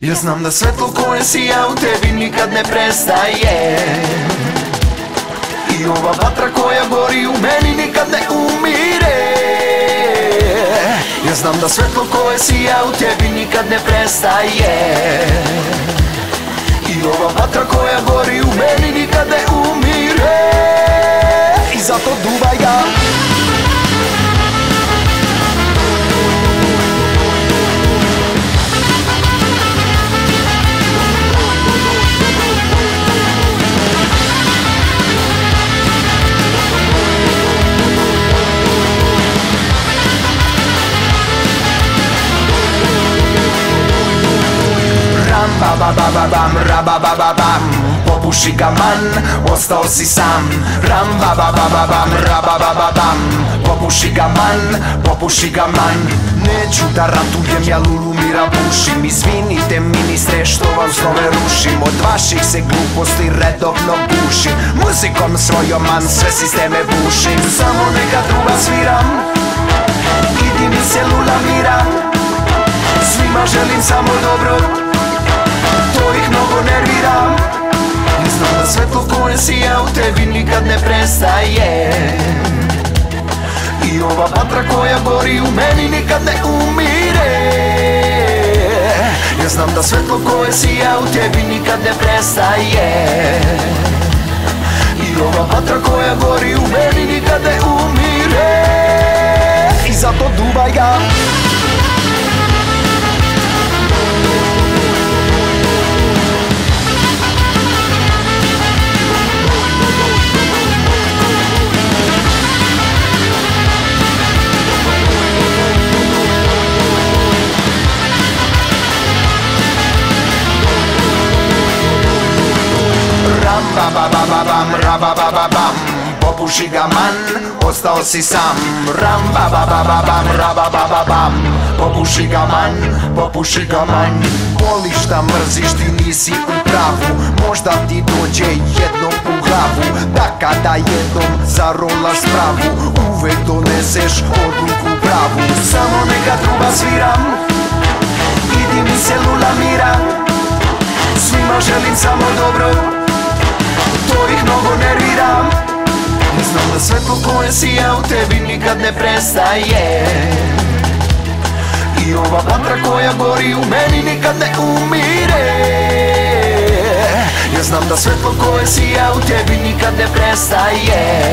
Ja znam da svetlo koje sija u tebi nikad ne prestaje, i ova vatra koja gori u meni nikad ne umire. Ja znam da svetlo koje sija u tebi nikad ne prestaje, i ova vatra koja gori u meni nikad ne umire. I zato duvaj ga. Ram-ba-ba-ba-ba-bam, ra-ba-ba-ba-bam, popuši ga man, ostao si sam. Ram-ba-ba-ba-ba-bam, ra-ba-ba-ba-bam, popuši ga man, popuši ga man. Neću da ratujem, ja Lulumira bušim. Izvinite ministre što vam snove rušim, od vaših se gluposti redovno bušim. Muzikom svojom man sve sisteme bušim. Samo neka druga sviram, idi mi se Lulamiram. Svima želim samo dobro, to ih mnogo nervira. I znam da svetlo koje sija u tebi nikad ne prestaje, i ova vatra koja gori u meni nikad ne umire. Ja znam da svetlo koje sija u tebi nikad ne prestaje, i ova vatra koja gori u meni nikad ne umire. I zato duvaj ga. Ram-ba-ba-ba-ba-bam, ra-ba-ba-ba-bam, popuši ga man, ostao si sam. Ram-ba-ba-ba-ba-bam, ra-ba-ba-ba-bam, popuši ga man, popuši ga man. Voliš da mrziš, ti nisi u pravu, možda ti dođe jednom u glavu da kada jednom zarolaš spravu, uvek doneseš odluku pravu. Samo neka druga sviram, idi mi se Lulamiram. Svima želim samo dobro, to ih mnogo nervira. I znam da svetlo koje sija u tebi nikad ne prestaje, i ova vatra koja gori u meni nikad ne umire. Ja znam da svetlo koje sija u tebi nikad ne prestaje,